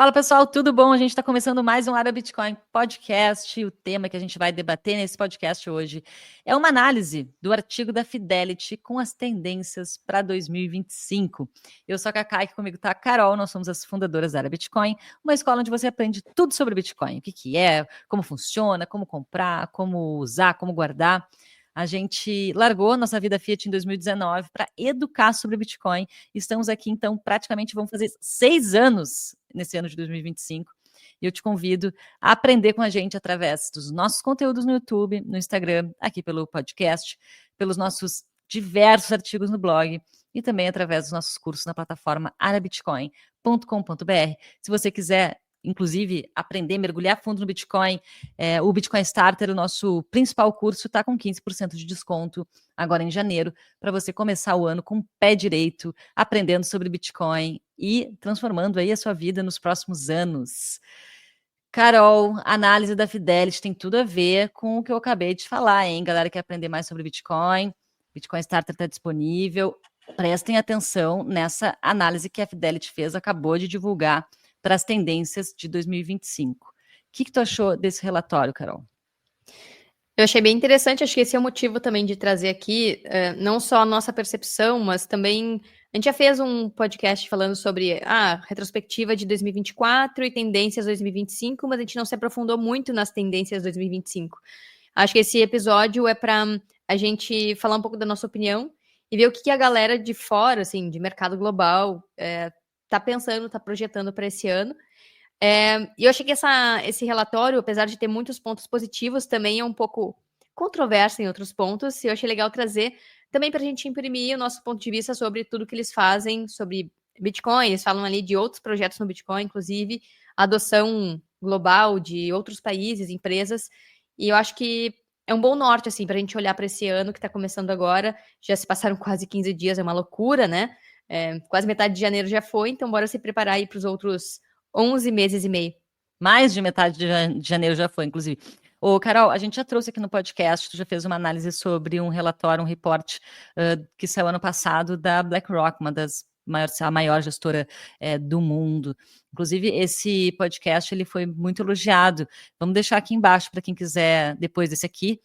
Fala pessoal, tudo bom? A gente está começando mais um Área Bitcoin podcast. O tema que a gente vai debater nesse podcast hoje é uma análise do artigo da Fidelity com as tendências para 2025. Eu sou a Cacá e comigo está a Carol, nós somos as fundadoras da Área Bitcoin, uma escola onde você aprende tudo sobre Bitcoin, o que é, como funciona, como comprar, como usar, como guardar. A gente largou nossa vida Fiat em 2019 para educar sobre Bitcoin. Estamos aqui, então, praticamente vamos fazer 6 anos nesse ano de 2025. E eu te convido a aprender com a gente através dos nossos conteúdos no YouTube, no Instagram, aqui pelo podcast, pelos nossos diversos artigos no blog e também através dos nossos cursos na plataforma arabitcoin.com.br. Se você quiser inclusive, aprender, mergulhar fundo no Bitcoin, o Bitcoin Starter, o nosso principal curso, está com 15% de desconto agora em janeiro, para você começar o ano com o pé direito, aprendendo sobre Bitcoin e transformando aí a sua vida nos próximos anos. Carol, a análise da Fidelity tem tudo a ver com o que eu acabei de falar, hein? Galera que quer aprender mais sobre Bitcoin, Bitcoin Starter está disponível. Prestem atenção nessa análise que a Fidelity fez, acabou de divulgar para as tendências de 2025. O que tu achou desse relatório, Carol? Eu achei bem interessante, acho que esse é o motivo também de trazer aqui, não só a nossa percepção, mas também a gente já fez um podcast falando sobre a retrospectiva de 2024 e tendências 2025, mas a gente não se aprofundou muito nas tendências 2025. Acho que esse episódio é para a gente falar um pouco da nossa opinião e ver o que a galera de fora, assim, de mercado global, tá pensando, tá projetando para esse ano. E eu achei que esse relatório, apesar de ter muitos pontos positivos, também é um pouco controverso em outros pontos, e eu achei legal trazer também para a gente imprimir o nosso ponto de vista sobre tudo que eles fazem sobre Bitcoin. Eles falam ali de outros projetos no Bitcoin, inclusive adoção global de outros países, empresas, e eu acho que é um bom norte, assim, para a gente olhar para esse ano que está começando agora. Já se passaram quase 15 dias, é uma loucura, né? Quase metade de janeiro já foi, então bora se preparar aí para os outros 11 meses e meio. Mais de metade de janeiro já foi, inclusive. Ô, Carol, a gente já trouxe aqui no podcast, tu já fez uma análise sobre um relatório, um report que saiu ano passado da BlackRock, a maior gestora do mundo. Inclusive, esse podcast ele foi muito elogiado. Vamos deixar aqui embaixo para quem quiser, depois desse aqui,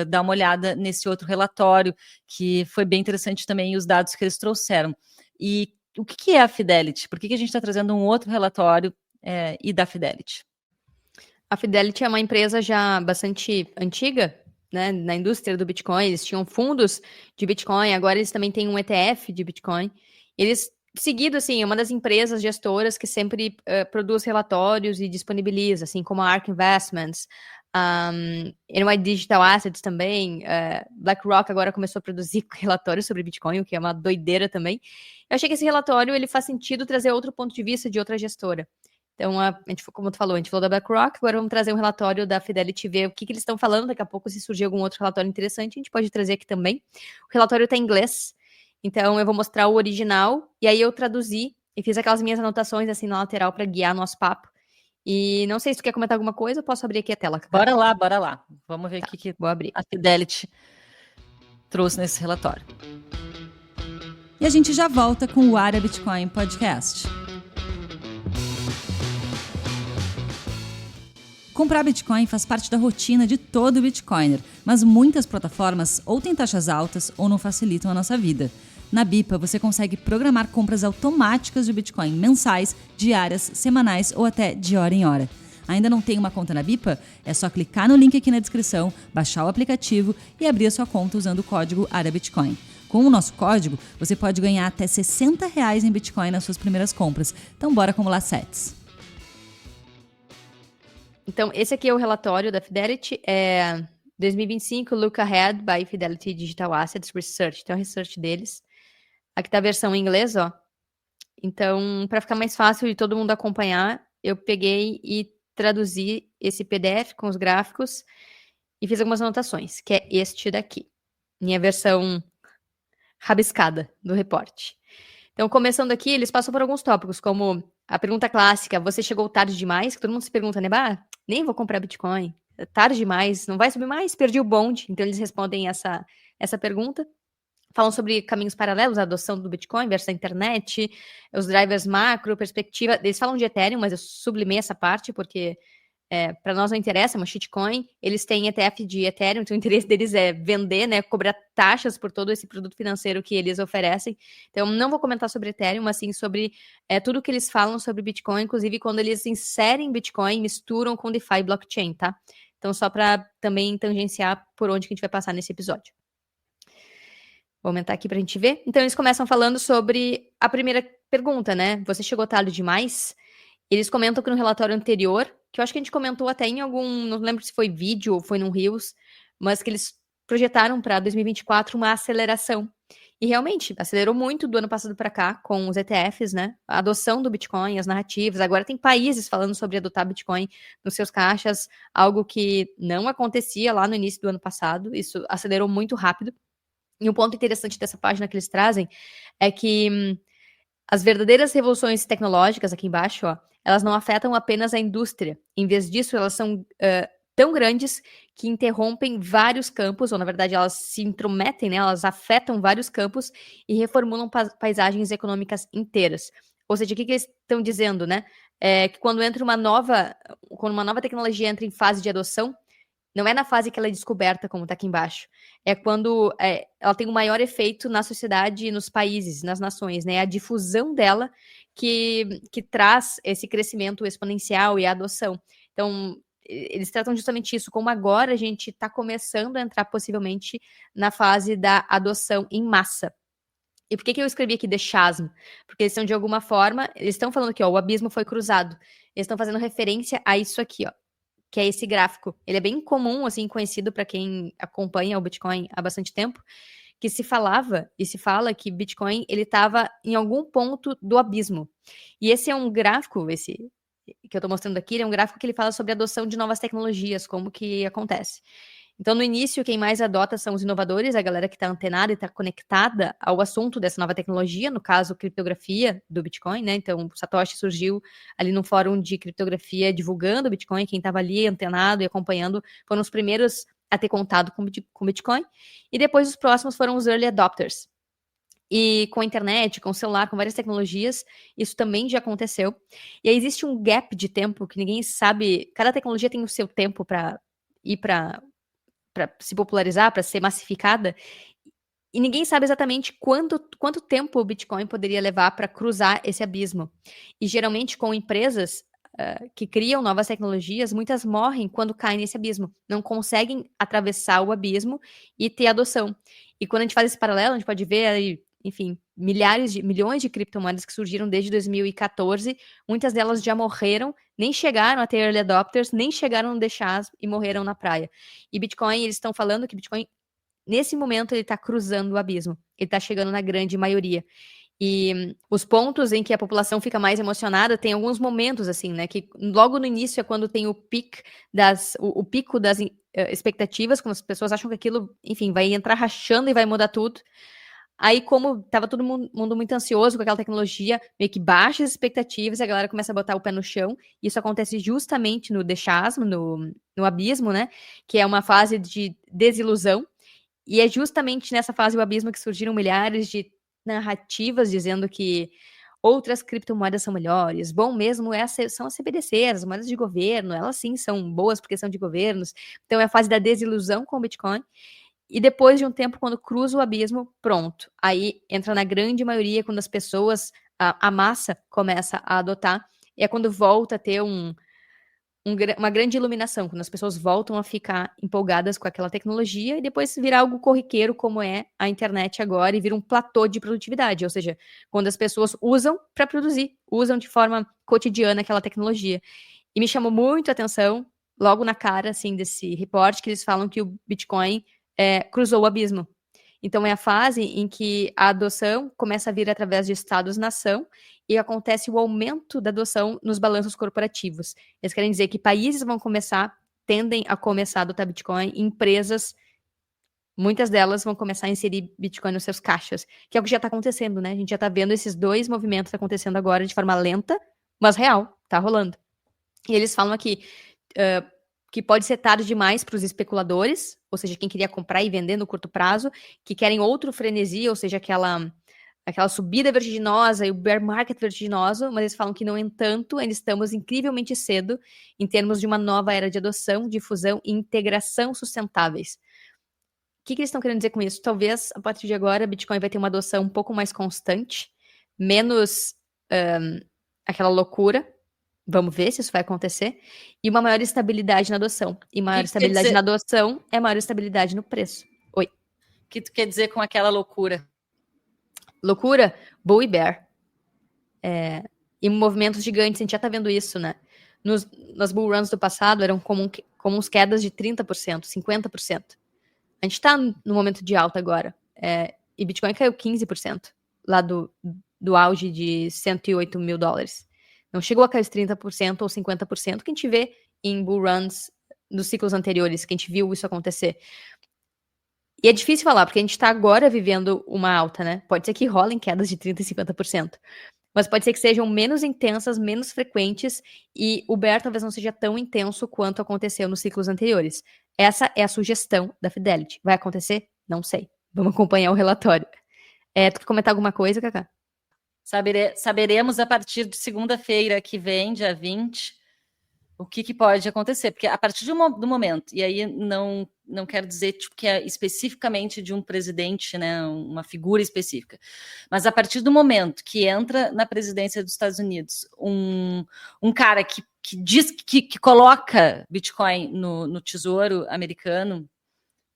dar uma olhada nesse outro relatório, que foi bem interessante também, os dados que eles trouxeram. E o que é a Fidelity? Por que a gente está trazendo um outro relatório e da Fidelity? A Fidelity é uma empresa já bastante antiga, né, na indústria do Bitcoin. Eles tinham fundos de Bitcoin, agora eles também têm um ETF de Bitcoin. Eles, seguido, assim, é uma das empresas gestoras que sempre produz relatórios e disponibiliza, assim como a ARK Investments, NY Digital Assets também, BlackRock agora começou a produzir relatórios sobre Bitcoin, o que é uma doideira também. Eu achei que esse relatório ele faz sentido trazer outro ponto de vista de outra gestora. Então, a gente, como tu falou, a gente falou da BlackRock, agora vamos trazer um relatório da Fidelity, ver o que eles estão falando. Daqui a pouco, se surgir algum outro relatório interessante, a gente pode trazer aqui também. O relatório está em inglês, então eu vou mostrar o original, e aí eu traduzi e fiz aquelas minhas anotações assim na lateral para guiar nosso papo. E não sei se tu quer comentar alguma coisa, eu posso abrir aqui a tela, Cacá. Bora lá. Vamos ver o que vou abrir. A Fidelity trouxe nesse relatório. E a gente já volta com o Área Bitcoin Podcast. Comprar Bitcoin faz parte da rotina de todo Bitcoiner, mas muitas plataformas ou têm taxas altas ou não facilitam a nossa vida. Na Bipa, você consegue programar compras automáticas de Bitcoin mensais, diárias, semanais ou até de hora em hora. Ainda não tem uma conta na Bipa? É só clicar no link aqui na descrição, baixar o aplicativo e abrir a sua conta usando o código ARABITCOIN. Com o nosso código, você pode ganhar até R$60 em Bitcoin nas suas primeiras compras. Então bora acumular sats. Então, esse aqui é o relatório da Fidelity, 2025 Look Ahead by Fidelity Digital Assets Research. Então, é o research deles. Aqui tá a versão em inglês, ó. Então, para ficar mais fácil de todo mundo acompanhar, eu peguei e traduzi esse PDF com os gráficos e fiz algumas anotações, que é este daqui. Minha versão rabiscada do reporte. Então, começando aqui, eles passam por alguns tópicos, como a pergunta clássica, você chegou tarde demais? Que todo mundo se pergunta, né? Nem vou comprar Bitcoin, tarde demais, não vai subir mais, perdi o bonde. Então, eles respondem essa pergunta. Falam sobre caminhos paralelos à adoção do Bitcoin versus a internet, os drivers macro, perspectiva. Eles falam de Ethereum, mas eu sublimei essa parte porque para nós não interessa, é uma shitcoin. Eles têm ETF de Ethereum, então o interesse deles é vender, né? Cobrar taxas por todo esse produto financeiro que eles oferecem. Então, não vou comentar sobre Ethereum, mas sim sobre tudo que eles falam sobre Bitcoin, inclusive quando eles inserem Bitcoin, misturam com DeFi e blockchain, tá? Então, só para também tangenciar por onde que a gente vai passar nesse episódio. Vou aumentar aqui pra gente ver. Então, eles começam falando sobre a primeira pergunta, né? Você chegou tarde demais? Eles comentam que no relatório anterior, que eu acho que a gente comentou até em algum, não lembro se foi vídeo ou foi num Reels, mas que eles projetaram para 2024 uma aceleração. E realmente, acelerou muito do ano passado para cá com os ETFs, né? A adoção do Bitcoin, as narrativas. Agora tem países falando sobre adotar Bitcoin nos seus caixas, algo que não acontecia lá no início do ano passado. Isso acelerou muito rápido. E um ponto interessante dessa página que eles trazem é que as verdadeiras revoluções tecnológicas, aqui embaixo, ó, elas não afetam apenas a indústria. Em vez disso, elas são tão grandes que interrompem vários campos, ou na verdade elas se intrometem, né? Elas afetam vários campos e reformulam paisagens econômicas inteiras. Ou seja, o que eles estão dizendo, né? Que quando uma nova tecnologia entra em fase de adoção, não é na fase que ela é descoberta, como está aqui embaixo. É quando ela tem um maior efeito na sociedade, nos países, nas nações, né? É a difusão dela que traz esse crescimento exponencial e a adoção. Então, eles tratam justamente isso, como agora a gente está começando a entrar possivelmente na fase da adoção em massa. E por que eu escrevi aqui The Chasm? Porque eles estão, de alguma forma, eles estão falando que o abismo foi cruzado. Eles estão fazendo referência a isso aqui, ó, que é esse gráfico. Ele é bem comum, assim, conhecido para quem acompanha o Bitcoin há bastante tempo, que se falava e se fala que Bitcoin ele estava em algum ponto do abismo. E esse é um gráfico, esse que eu estou mostrando aqui, é um gráfico que ele fala sobre a adoção de novas tecnologias, como que acontece. Então, no início, quem mais adota são os inovadores, a galera que está antenada e está conectada ao assunto dessa nova tecnologia, no caso, criptografia do Bitcoin, né? Então, o Satoshi surgiu ali num fórum de criptografia divulgando o Bitcoin, quem estava ali antenado e acompanhando foram os primeiros a ter contato com Bitcoin, e depois os próximos foram os early adopters. E com a internet, com o celular, com várias tecnologias, isso também já aconteceu. E aí existe um gap de tempo que ninguém sabe, cada tecnologia tem o seu tempo para ir para se popularizar, para ser massificada, e ninguém sabe exatamente quanto tempo o Bitcoin poderia levar para cruzar esse abismo. E geralmente com empresas que criam novas tecnologias, muitas morrem quando caem nesse abismo, não conseguem atravessar o abismo e ter adoção. E quando a gente faz esse paralelo, a gente pode ver aí, enfim, milhões de criptomoedas que surgiram desde 2014, muitas delas já morreram, nem chegaram a ter early adopters, nem chegaram no deixar e morreram na praia. E Bitcoin, eles estão falando que Bitcoin, nesse momento, ele está cruzando o abismo, ele está chegando na grande maioria. E os pontos em que a população fica mais emocionada, tem alguns momentos, assim, né, que logo no início é quando tem o pico das expectativas, quando as pessoas acham que aquilo, enfim, vai entrar rachando e vai mudar tudo. Aí, como tava todo mundo muito ansioso com aquela tecnologia, meio que baixa as expectativas e a galera começa a botar o pé no chão. Isso acontece justamente no deixasmo, no abismo, né? Que é uma fase de desilusão. E é justamente nessa fase do abismo que surgiram milhares de narrativas dizendo que outras criptomoedas são melhores. Bom mesmo são as CBDCs, as moedas de governo. Elas sim são boas porque são de governos. Então é a fase da desilusão com o Bitcoin. E depois de um tempo, quando cruza o abismo, pronto. Aí entra na grande maioria, quando as pessoas, a massa começa a adotar, e é quando volta a ter uma grande iluminação, quando as pessoas voltam a ficar empolgadas com aquela tecnologia, e depois vira algo corriqueiro, como é a internet agora, e vira um platô de produtividade, ou seja, quando as pessoas usam para produzir, usam de forma cotidiana aquela tecnologia. E me chamou muito a atenção, logo na cara, assim, desse reporte, que eles falam que o Bitcoin cruzou o abismo. Então, é a fase em que a adoção começa a vir através de estados-nação e acontece o aumento da adoção nos balanços corporativos. Eles querem dizer que países tendem a começar a adotar Bitcoin, empresas, muitas delas vão começar a inserir Bitcoin nos seus caixas, que é o que já está acontecendo, né? A gente já está vendo esses dois movimentos acontecendo agora de forma lenta, mas real, tá rolando. E eles falam aqui, que pode ser tarde demais para os especuladores, ou seja, quem queria comprar e vender no curto prazo, que querem outro frenesi, ou seja, aquela subida vertiginosa e o bear market vertiginoso, mas eles falam que, no entanto, ainda estamos incrivelmente cedo em termos de uma nova era de adoção, difusão e integração sustentáveis. O que eles estão querendo dizer com isso? Talvez, a partir de agora, Bitcoin vai ter uma adoção um pouco mais constante, menos aquela loucura. Vamos ver se isso vai acontecer. E uma maior estabilidade na adoção. E maior estabilidade na adoção é maior estabilidade no preço. Oi. O que tu quer dizer com aquela loucura? Loucura? Bull e bear. E movimentos gigantes, a gente já tá vendo isso, né? Nas bull runs do passado eram comuns quedas de 30%, 50%. A gente tá no momento de alta agora. E Bitcoin caiu 15% lá do auge de $108 mil. Não chegou a cair os 30% ou 50% que a gente vê em bull runs dos ciclos anteriores, que a gente viu isso acontecer. E é difícil falar, porque a gente tá agora vivendo uma alta, né? Pode ser que rolem quedas de 30% e 50%. Mas pode ser que sejam menos intensas, menos frequentes, e o bear talvez não seja tão intenso quanto aconteceu nos ciclos anteriores. Essa é a sugestão da Fidelity. Vai acontecer? Não sei. Vamos acompanhar o relatório. Tu quer comentar alguma coisa, Cacá? Saberemos a partir de segunda-feira que vem, dia 20, o que pode acontecer. Porque a partir do momento, e aí não quero dizer tipo, que é especificamente de um presidente, né, uma figura específica, mas a partir do momento que entra na presidência dos Estados Unidos um cara que diz que coloca Bitcoin no tesouro americano,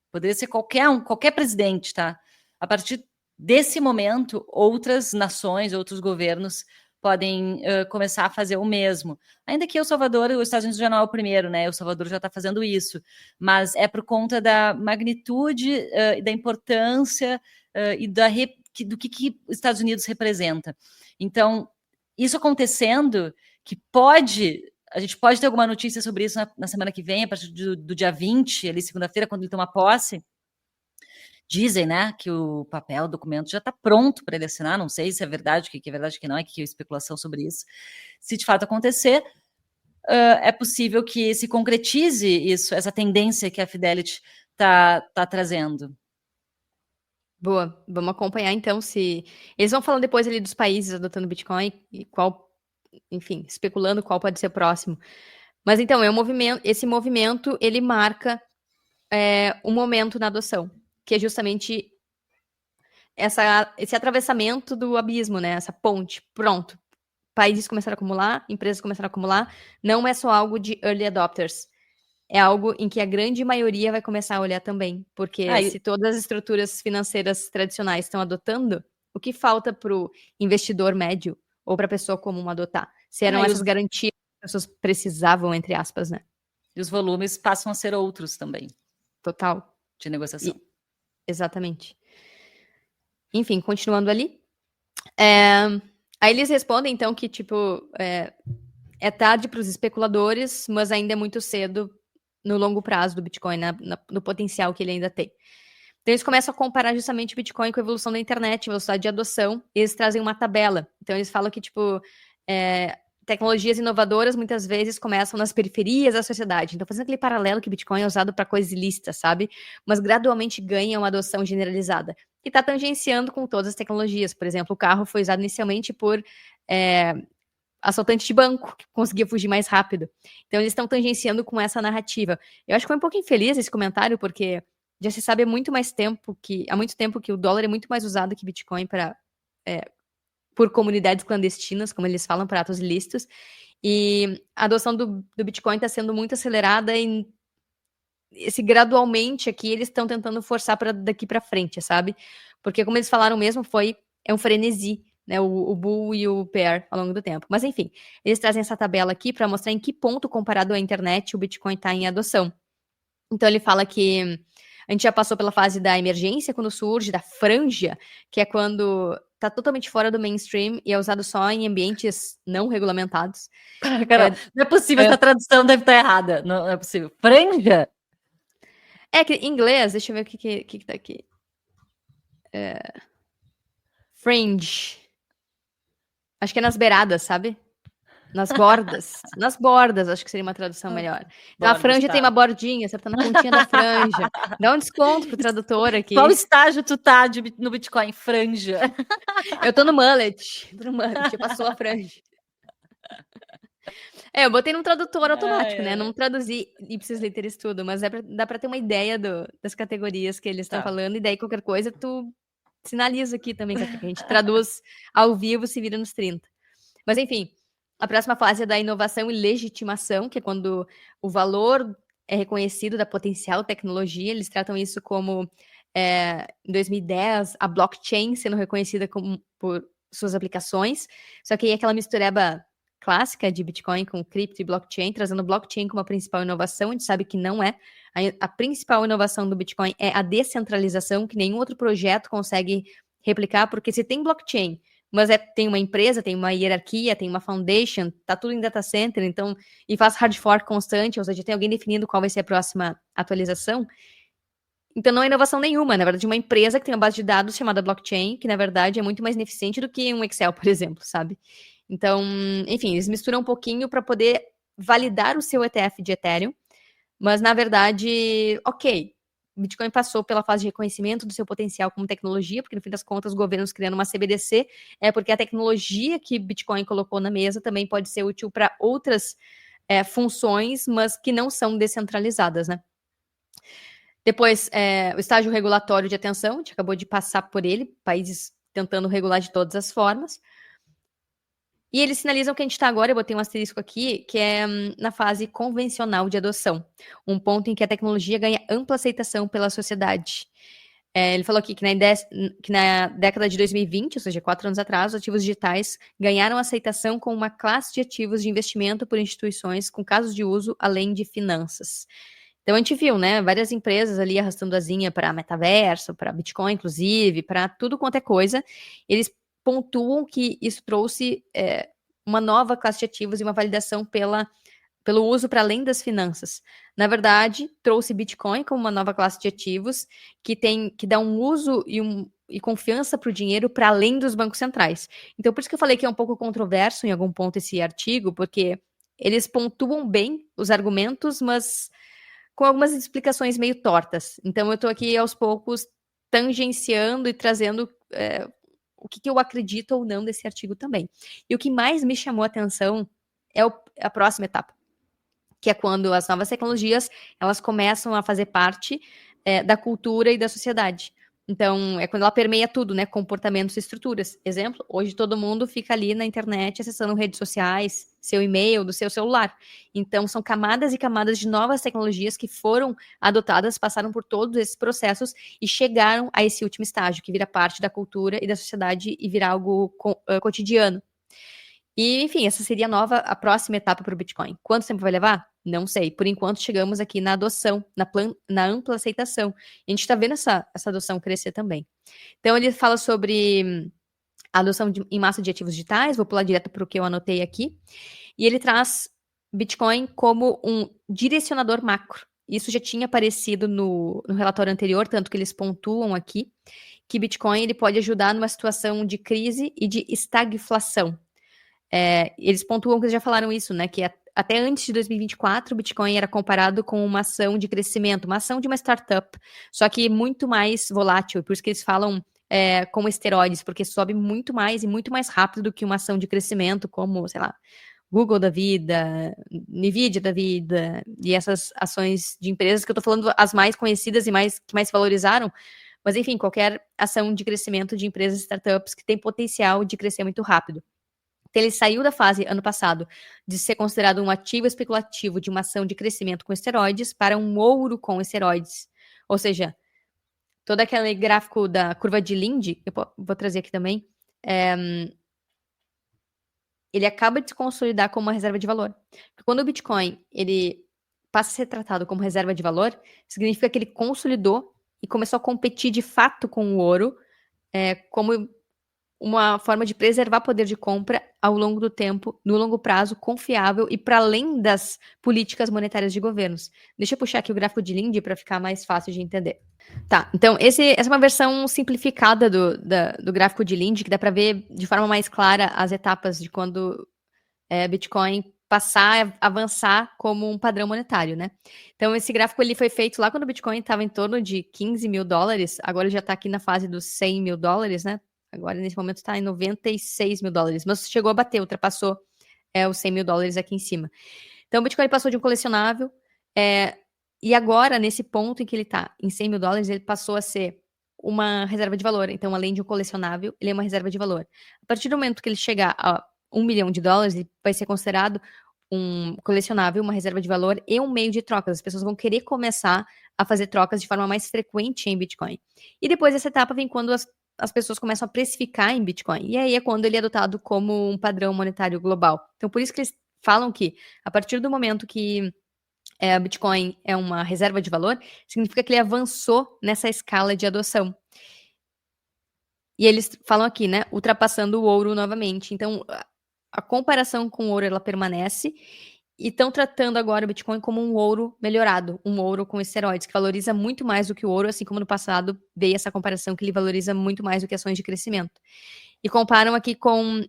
poderia ser qualquer presidente, tá? A partir desse momento, outras nações, outros governos podem começar a fazer o mesmo. Ainda que El Salvador, os Estados Unidos já não é o primeiro, né? El Salvador já está fazendo isso, mas é por conta da magnitude, da importância e do que os Estados Unidos representa. Então, isso acontecendo, a gente pode ter alguma notícia sobre isso na semana que vem, a partir do dia 20, ali segunda-feira, quando ele toma posse. Dizem, né, que o documento já está pronto para ele assinar, não sei se é verdade, o que é verdade, o que não é, que é especulação sobre isso. Se de fato acontecer, é possível que se concretize isso, essa tendência que a Fidelity está trazendo. Boa, vamos acompanhar então se... Eles vão falando depois ali dos países adotando Bitcoin e enfim, especulando qual pode ser o próximo. Mas então, esse movimento, ele marca um momento na adoção, que é justamente esse atravessamento do abismo, né? Essa ponte. Pronto. Países começaram a acumular, empresas começaram a acumular. Não é só algo de early adopters. É algo em que a grande maioria vai começar a olhar também. Porque se todas as estruturas financeiras tradicionais estão adotando, o que falta para o investidor médio ou para a pessoa comum adotar? Se eram essas garantias que as pessoas precisavam, entre aspas, né? E os volumes passam a ser outros também. Total. De negociação. Exatamente. Enfim, continuando ali. Aí eles respondem, então, que, tipo, é tarde para os especuladores, mas ainda é muito cedo no longo prazo do Bitcoin, no potencial que ele ainda tem. Então, eles começam a comparar justamente o Bitcoin com a evolução da internet, velocidade de adoção, e eles trazem uma tabela. Então, eles falam que, tipo, tecnologias inovadoras muitas vezes começam nas periferias da sociedade. Então, fazendo aquele paralelo que o Bitcoin é usado para coisas ilícitas, sabe? Mas gradualmente ganha uma adoção generalizada. E está tangenciando com todas as tecnologias. Por exemplo, o carro foi usado inicialmente por assaltante de banco, que conseguia fugir mais rápido. Então, eles estão tangenciando com essa narrativa. Eu acho que foi um pouco infeliz esse comentário, porque já se sabe há muito tempo que o dólar é muito mais usado que Bitcoin por comunidades clandestinas, como eles falam, para atos ilícitos. E a adoção do Bitcoin está sendo muito acelerada e gradualmente aqui eles estão tentando forçar para daqui para frente, sabe? Porque, como eles falaram mesmo, é um frenesi, né, o bull e o bear ao longo do tempo. Mas, enfim, eles trazem essa tabela aqui para mostrar em que ponto, comparado à internet, o Bitcoin está em adoção. Então, ele fala que a gente já passou pela fase da emergência, quando surge, da franja, que é quando está totalmente fora do mainstream e é usado só em ambientes não regulamentados. Carol, não é possível, essa tradução deve estar errada. Não é possível. Franja? Que em inglês, deixa eu ver o que tá aqui. Fringe. Acho que é nas beiradas, sabe? Nas bordas, acho que seria uma tradução melhor. Então, a Bordas, franja tá. tem uma bordinha, você tá na pontinha da franja. Dá um desconto pro tradutor aqui. Qual estágio tu tá no Bitcoin? Franja. Eu tô no mullet, já passou a franja. Eu botei num tradutor automático, né? Não traduzi ipsis literis tudo, mas dá pra ter uma ideia das categorias que eles estão falando, e daí qualquer coisa tu sinaliza aqui também, que a gente traduz ao vivo, se vira nos 30. Mas enfim, a próxima fase é da inovação e legitimação, que é quando o valor é reconhecido da potencial tecnologia. Eles tratam isso como, em 2010, a blockchain sendo reconhecida por suas aplicações. Só que aí aquela mistureba clássica de Bitcoin com cripto e blockchain, trazendo blockchain como a principal inovação. A gente sabe que não é. A principal inovação do Bitcoin é a descentralização, que nenhum outro projeto consegue replicar, porque se tem blockchain, mas tem uma empresa, tem uma hierarquia, tem uma foundation, tá tudo em data center, então, e faz hard fork constante, ou seja, tem alguém definindo qual vai ser a próxima atualização. Então não é inovação nenhuma, na verdade, uma empresa que tem uma base de dados chamada blockchain, que na verdade é muito mais ineficiente do que um Excel, por exemplo, sabe? Então, enfim, eles misturam um pouquinho para poder validar o seu ETF de Ethereum, mas na verdade, ok, o Bitcoin passou pela fase de reconhecimento do seu potencial como tecnologia, porque no fim das contas, os governos criando uma CBDC, porque a tecnologia que Bitcoin colocou na mesa também pode ser útil para outras funções, mas que não são descentralizadas, né? Depois, o estágio regulatório de atenção, a gente acabou de passar por ele, países tentando regular de todas as formas. E eles sinalizam que a gente está agora, eu botei um asterisco aqui, que é na fase convencional de adoção. Um ponto em que a tecnologia ganha ampla aceitação pela sociedade. Ele falou aqui que na década de 2020, ou seja, 4 anos atrás, os ativos digitais ganharam aceitação como uma classe de ativos de investimento por instituições com casos de uso além de finanças. Então a gente viu, né, várias empresas ali arrastando asinha para metaverso, para Bitcoin, inclusive, para tudo quanto é coisa. Eles pontuam que isso trouxe uma nova classe de ativos e uma validação pelo uso para além das finanças. Na verdade, trouxe Bitcoin como uma nova classe de ativos que dá um uso e confiança para o dinheiro para além dos bancos centrais. Então, por isso que eu falei que é um pouco controverso em algum ponto esse artigo, porque eles pontuam bem os argumentos, mas com algumas explicações meio tortas. Então, eu estou aqui aos poucos tangenciando e trazendo o que eu acredito ou não desse artigo também. E o que mais me chamou a atenção é a próxima etapa, que é quando as novas tecnologias elas começam a fazer parte da cultura e da sociedade. Então, é quando ela permeia tudo, né? Comportamentos e estruturas. Exemplo, hoje todo mundo fica ali na internet acessando redes sociais, seu e-mail, do seu celular. Então, são camadas e camadas de novas tecnologias que foram adotadas, passaram por todos esses processos e chegaram a esse último estágio, que vira parte da cultura e da sociedade e vira algo cotidiano. E, enfim, essa seria a próxima etapa para o Bitcoin. Quanto tempo vai levar? Não sei. Por enquanto, chegamos aqui na adoção, na ampla aceitação. E a gente está vendo essa adoção crescer também. Então, ele fala sobre a adoção em massa de ativos digitais. Vou pular direto para o que eu anotei aqui. E ele traz Bitcoin como um direcionador macro. Isso já tinha aparecido no relatório anterior, tanto que eles pontuam aqui que Bitcoin ele pode ajudar numa situação de crise e de estagflação. Eles pontuam que eles já falaram isso, né? Que até antes de 2024, o Bitcoin era comparado com uma ação de crescimento, uma ação de uma startup, só que muito mais volátil. Por isso que eles falam como esteroides, porque sobe muito mais e muito mais rápido do que uma ação de crescimento, como, sei lá, Google da vida, Nvidia da vida, e essas ações de empresas que eu tô falando as mais conhecidas e que mais se valorizaram. Mas, enfim, qualquer ação de crescimento de empresas e startups que tem potencial de crescer muito rápido. Então, ele saiu da fase, ano passado, de ser considerado um ativo especulativo de uma ação de crescimento com esteroides para um ouro com esteroides. Ou seja, todo aquele gráfico da curva de Linde, eu vou trazer aqui também, ele acaba de se consolidar como uma reserva de valor. Quando o Bitcoin ele passa a ser tratado como reserva de valor, significa que ele consolidou e começou a competir de fato com o ouro, como uma forma de preservar poder de compra ao longo do tempo, no longo prazo, confiável e para além das políticas monetárias de governos. Deixa eu puxar aqui o gráfico de Linde para ficar mais fácil de entender. Tá, então essa é uma versão simplificada do gráfico de Linde, que dá para ver de forma mais clara as etapas de quando Bitcoin passar a avançar como um padrão monetário, né? Então, esse gráfico ele foi feito lá quando o Bitcoin estava em torno de $15 mil, agora ele já está aqui na fase dos $100 mil, né? Agora, nesse momento, está em $96 mil, mas chegou a bater, ultrapassou os $100 mil aqui em cima. Então, o Bitcoin passou de um colecionável, e agora, nesse ponto em que ele está, em $100 mil, ele passou a ser uma reserva de valor. Então, além de um colecionável, ele é uma reserva de valor. A partir do momento que ele chegar a $1 milhão, ele vai ser considerado um colecionável, uma reserva de valor e um meio de trocas. As pessoas vão querer começar a fazer trocas de forma mais frequente em Bitcoin. E depois dessa etapa vem quando as pessoas começam a precificar em Bitcoin. E aí é quando ele é adotado como um padrão monetário global. Então, por isso que eles falam que, a partir do momento que a Bitcoin é uma reserva de valor, significa que ele avançou nessa escala de adoção. E eles falam aqui, né, ultrapassando o ouro novamente. Então, a comparação com o ouro, ela permanece, e estão tratando agora o Bitcoin como um ouro melhorado, um ouro com esteroides, que valoriza muito mais do que o ouro, assim como no passado veio essa comparação que ele valoriza muito mais do que ações de crescimento. E comparam aqui com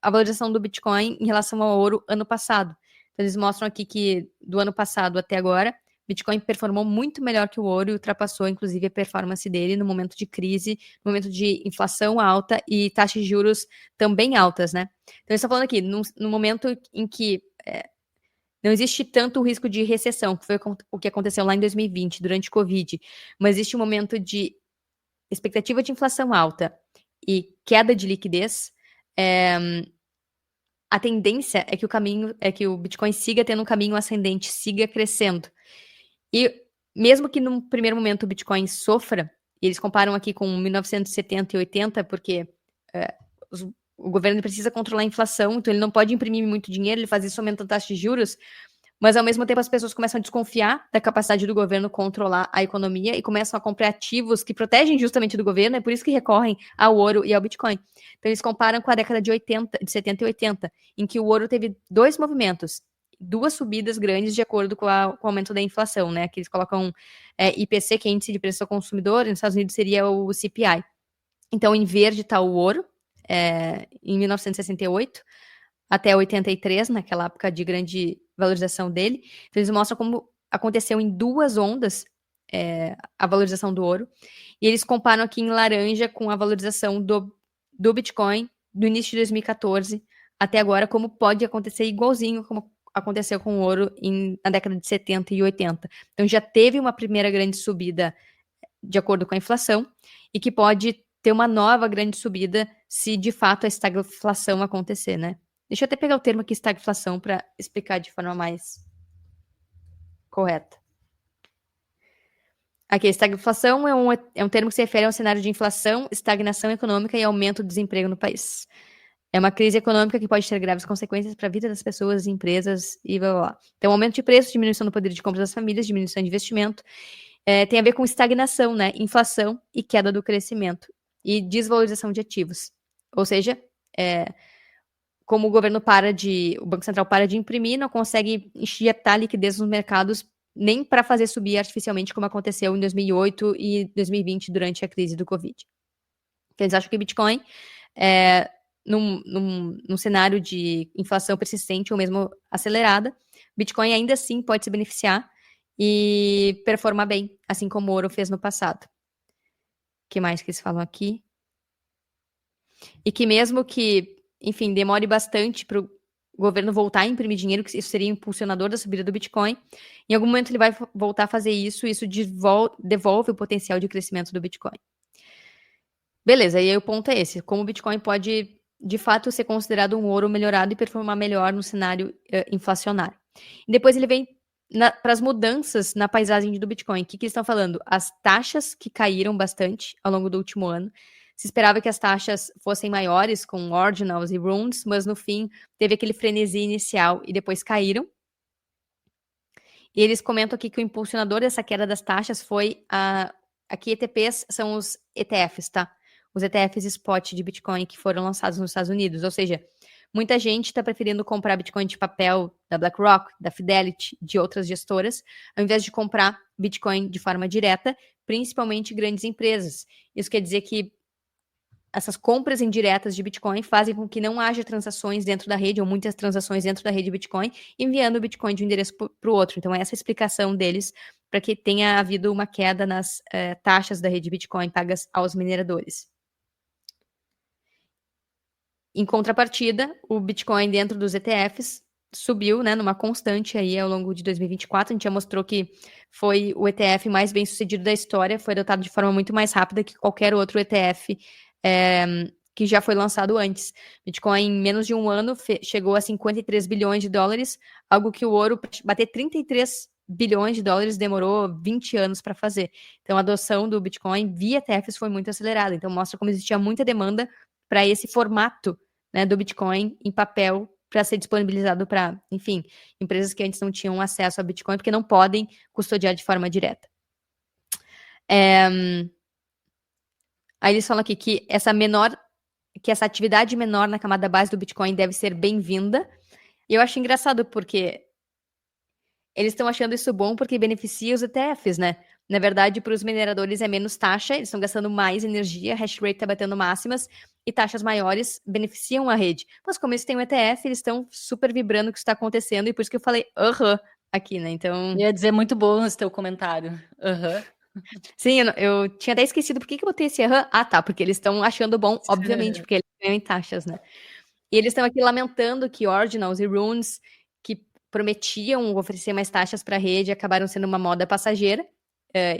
a valorização do Bitcoin em relação ao ouro ano passado. Então, eles mostram aqui que do ano passado até agora, Bitcoin performou muito melhor que o ouro e ultrapassou, inclusive, a performance dele no momento de crise, no momento de inflação alta e taxas de juros também altas, né? Então, eles estão falando aqui, no momento em que não existe tanto risco de recessão, que foi o que aconteceu lá em 2020, durante o Covid, mas existe um momento de expectativa de inflação alta e queda de liquidez, a tendência é que o Bitcoin siga tendo um caminho ascendente, siga crescendo. E mesmo que num primeiro momento o Bitcoin sofra, e eles comparam aqui com 1970 e 80, porque o governo precisa controlar a inflação, então ele não pode imprimir muito dinheiro, ele faz isso aumentando a taxa de juros, mas ao mesmo tempo as pessoas começam a desconfiar da capacidade do governo controlar a economia e começam a comprar ativos que protegem justamente do governo, é por isso que recorrem ao ouro e ao Bitcoin. Então eles comparam com a década de 70 e 80, em que o ouro teve dois movimentos, duas subidas grandes de acordo com o aumento da inflação, né? Que eles colocam IPC, que é Índice de Preço ao Consumidor, nos Estados Unidos seria o CPI. Então, em verde está o ouro, em 1968, até 83, naquela época de grande valorização dele. Então, eles mostram como aconteceu em duas ondas a valorização do ouro. E eles comparam aqui em laranja com a valorização do Bitcoin do início de 2014 até agora, como pode acontecer igualzinho como aconteceu com o ouro na década de 70 e 80. Então, já teve uma primeira grande subida de acordo com a inflação e que pode ter uma nova grande subida se, de fato, a estagflação acontecer, né? Deixa eu até pegar o termo aqui, estagflação, para explicar de forma mais correta. Aqui, estagflação é um termo que se refere a um cenário de inflação, estagnação econômica e aumento do desemprego no país. É uma crise econômica que pode ter graves consequências para a vida das pessoas, empresas e blá, blá, blá. Então, aumento de preço, diminuição do poder de compra das famílias, diminuição de investimento, tem a ver com estagnação, né? Inflação e queda do crescimento e desvalorização de ativos. Ou seja, como o Banco Central para de imprimir, não consegue injetar liquidez nos mercados nem para fazer subir artificialmente, como aconteceu em 2008 e 2020 durante a crise do Covid. Então, eles acham que Bitcoin, num cenário de inflação persistente ou mesmo acelerada, Bitcoin ainda assim pode se beneficiar e performar bem, assim como o ouro fez no passado. O que mais que eles falam aqui? E que mesmo que, enfim, demore bastante para o governo voltar a imprimir dinheiro, que isso seria impulsionador da subida do Bitcoin, em algum momento ele vai voltar a fazer isso, e isso devolve o potencial de crescimento do Bitcoin. Beleza, e aí o ponto é esse, como o Bitcoin pode, de fato, ser considerado um ouro melhorado e performar melhor no cenário inflacionário. E depois ele vem para as mudanças na paisagem do Bitcoin. O que eles estão falando? As taxas que caíram bastante ao longo do último ano. Se esperava que as taxas fossem maiores com ordinals e runes, mas no fim teve aquele frenesi inicial e depois caíram. E eles comentam aqui que o impulsionador dessa queda das taxas foi aqui ETPs são os ETFs, tá? Os ETFs spot de Bitcoin que foram lançados nos Estados Unidos. Ou seja, muita gente está preferindo comprar Bitcoin de papel da BlackRock, da Fidelity, de outras gestoras, ao invés de comprar Bitcoin de forma direta, principalmente grandes empresas. Isso quer dizer que essas compras indiretas de Bitcoin fazem com que não haja transações dentro da rede, ou muitas transações dentro da rede Bitcoin, enviando o Bitcoin de um endereço para o outro. Então, essa é a explicação deles para que tenha havido uma queda nas taxas da rede Bitcoin pagas aos mineradores. Em contrapartida, o Bitcoin dentro dos ETFs subiu, né, numa constante aí ao longo de 2024. A gente já mostrou que foi o ETF mais bem sucedido da história, foi adotado de forma muito mais rápida que qualquer outro ETF que já foi lançado antes. Bitcoin, em menos de um ano, chegou a 53 bilhões de dólares, algo que o ouro, para bater 33 bilhões de dólares, demorou 20 anos para fazer. Então, a adoção do Bitcoin via ETFs foi muito acelerada. Então, mostra como existia muita demanda para esse formato, né, do Bitcoin em papel para ser disponibilizado para, enfim, empresas que antes não tinham acesso a Bitcoin porque não podem custodiar de forma direta. Aí eles falam aqui que essa atividade menor na camada base do Bitcoin deve ser bem-vinda. E eu acho engraçado porque eles estão achando isso bom porque beneficia os ETFs, né? Na verdade, para os mineradores é menos taxa, eles estão gastando mais energia, hash rate está batendo máximas, e taxas maiores beneficiam a rede. Mas como eles têm um ETF, eles estão super vibrando o que está acontecendo, e por isso que eu falei aqui, né? Então. Eu ia dizer muito bom esse teu comentário. Sim, eu tinha até esquecido por que eu botei esse Ah, tá, porque eles estão achando bom, obviamente, porque eles ganham em taxas, né? E eles estão aqui lamentando que Ordinals e Runes, que prometiam oferecer mais taxas para a rede, acabaram sendo uma moda passageira.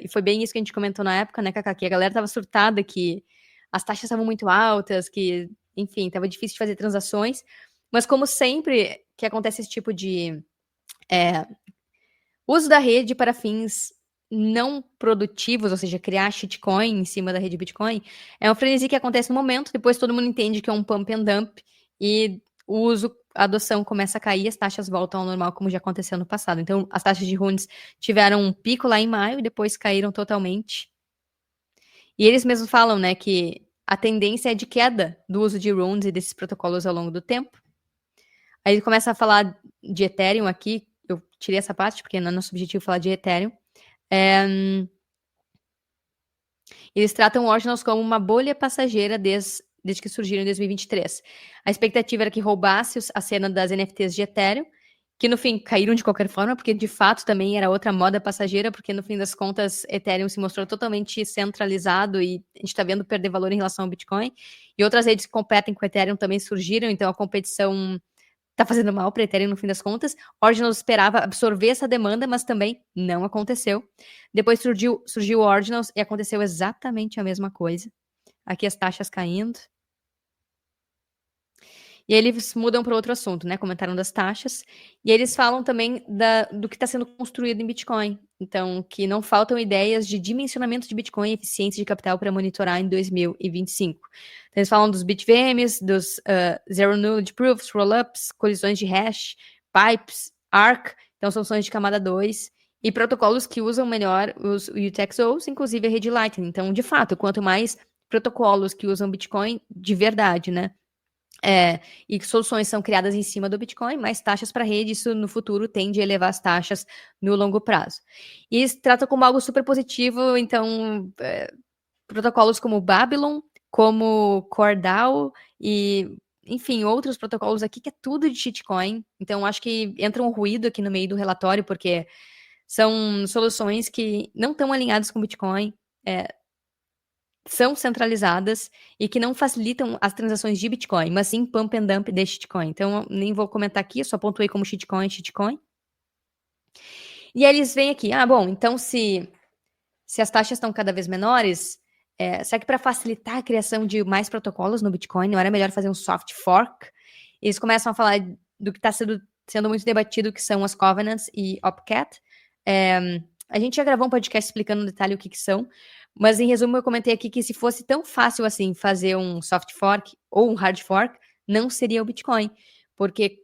E foi bem isso que a gente comentou na época, né, Cacá? Que a galera tava surtada que as taxas estavam muito altas, que, enfim, tava difícil de fazer transações. Mas como sempre que acontece esse tipo de uso da rede para fins não produtivos, ou seja, criar shitcoin em cima da rede Bitcoin, é um frenesi que acontece no momento, depois todo mundo entende que é um pump and dump, e o uso, a adoção começa a cair, as taxas voltam ao normal, como já aconteceu no passado. Então, as taxas de runes tiveram um pico lá em maio e depois caíram totalmente. E eles mesmos falam, né, que a tendência é de queda do uso de runes e desses protocolos ao longo do tempo. Aí ele começa a falar de Ethereum aqui, eu tirei essa parte porque não é nosso objetivo falar de Ethereum. Eles tratam Ordinals como uma bolha passageira desde que surgiram em 2023. A expectativa era que roubasse a cena das NFTs de Ethereum, que no fim caíram de qualquer forma, porque de fato também era outra moda passageira, porque no fim das contas Ethereum se mostrou totalmente centralizado e a gente está vendo perder valor em relação ao Bitcoin. E outras redes que competem com o Ethereum também surgiram, então a competição tá fazendo mal para Ethereum no fim das contas. Ordinals esperava absorver essa demanda, mas também não aconteceu. Depois surgiu o Ordinals e aconteceu exatamente a mesma coisa. Aqui as taxas caindo. E aí eles mudam para outro assunto, né? Comentaram das taxas. E eles falam também do que está sendo construído em Bitcoin. Então, que não faltam ideias de dimensionamento de Bitcoin e eficiência de capital para monitorar em 2025. Então, eles falam dos BitVMs, dos Zero Knowledge Proofs, Rollups, colisões de hash, pipes, ARC, então soluções de camada 2, e protocolos que usam melhor os UTXOs, inclusive a rede Lightning. Então, de fato, quanto mais protocolos que usam Bitcoin de verdade, né? E que soluções são criadas em cima do Bitcoin, mais taxas para a rede, isso no futuro tende a elevar as taxas no longo prazo. E se trata como algo super positivo, então, protocolos como Babylon, como CoreDAO e, enfim, outros protocolos aqui que é tudo de shitcoin. Então, acho que entra um ruído aqui no meio do relatório, porque são soluções que não estão alinhadas com Bitcoin, são centralizadas e que não facilitam as transações de Bitcoin, mas sim pump and dump de shitcoin. Então, nem vou comentar aqui, só pontuei como shitcoin. E aí eles vêm aqui, bom, então se as taxas estão cada vez menores, será que para facilitar a criação de mais protocolos no Bitcoin, não era melhor fazer um soft fork? Eles começam a falar do que está sendo muito debatido, que são as covenants e OPCAT. A gente já gravou um podcast explicando no detalhe o que são, mas em resumo eu comentei aqui que se fosse tão fácil assim fazer um soft fork ou um hard fork, não seria o Bitcoin, porque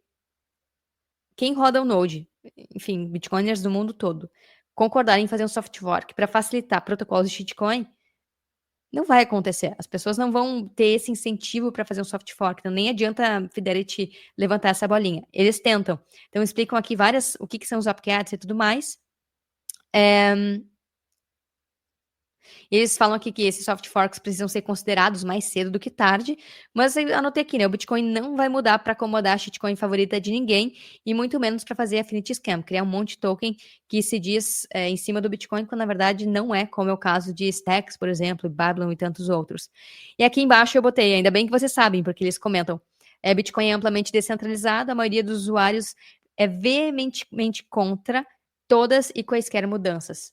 quem roda o Node, enfim, Bitcoiners do mundo todo, concordarem em fazer um soft fork para facilitar protocolos de shitcoin, não vai acontecer. As pessoas não vão ter esse incentivo para fazer um soft fork. Então, nem adianta a Fidelity levantar essa bolinha. Eles tentam. Então, explicam aqui o que são os OPCATs e tudo mais. Eles falam aqui que esses soft forks precisam ser considerados mais cedo do que tarde, mas eu anotei aqui, né? O Bitcoin não vai mudar para acomodar a shitcoin favorita de ninguém e muito menos para fazer Affinity Scam, criar um monte de token que se diz em cima do Bitcoin, quando na verdade não é, como é o caso de Stacks, por exemplo, Babylon e tantos outros. E aqui embaixo eu botei, ainda bem que vocês sabem, porque eles comentam, Bitcoin é amplamente descentralizado, a maioria dos usuários é veementemente contra todas e quaisquer mudanças.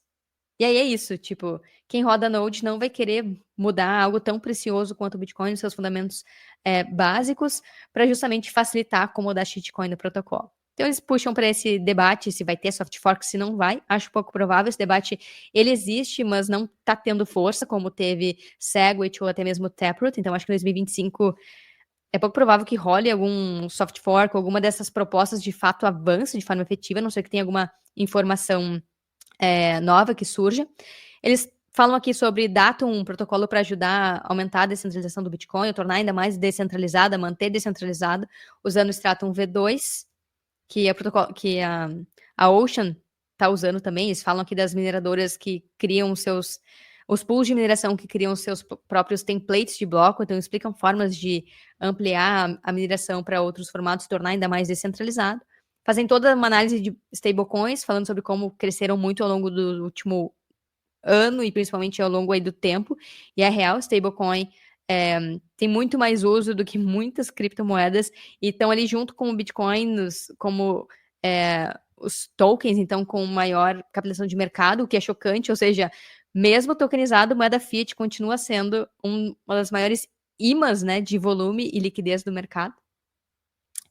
E aí é isso, tipo, quem roda Node não vai querer mudar algo tão precioso quanto o Bitcoin, os seus fundamentos básicos, para justamente facilitar acomodar shitcoin no protocolo. Então eles puxam para esse debate se vai ter soft fork, se não vai. Acho pouco provável. Esse debate ele existe, mas não está tendo força, como teve Segwit ou até mesmo Taproot. Então acho que em 2025 é pouco provável que role algum soft fork, alguma dessas propostas de fato avance de forma efetiva, a não ser que tenha alguma informação nova que surja. Eles falam aqui sobre Datum, um protocolo para ajudar a aumentar a descentralização do Bitcoin, tornar ainda mais descentralizada, manter descentralizada, usando o Stratum V2, que é protocolo que a Ocean está usando também. Eles falam aqui das mineradoras que criam os pools de mineração que criam seus próprios templates de bloco, então explicam formas de ampliar a mineração para outros formatos, tornar ainda mais descentralizado. Fazem toda uma análise de stablecoins, falando sobre como cresceram muito ao longo do último ano e principalmente ao longo aí do tempo. E é real, stablecoin tem muito mais uso do que muitas criptomoedas e estão ali junto com o Bitcoin, como os tokens, então com maior capitalização de mercado, o que é chocante, ou seja, mesmo tokenizado, moeda fiat continua sendo uma das maiores imãs, né, de volume e liquidez do mercado.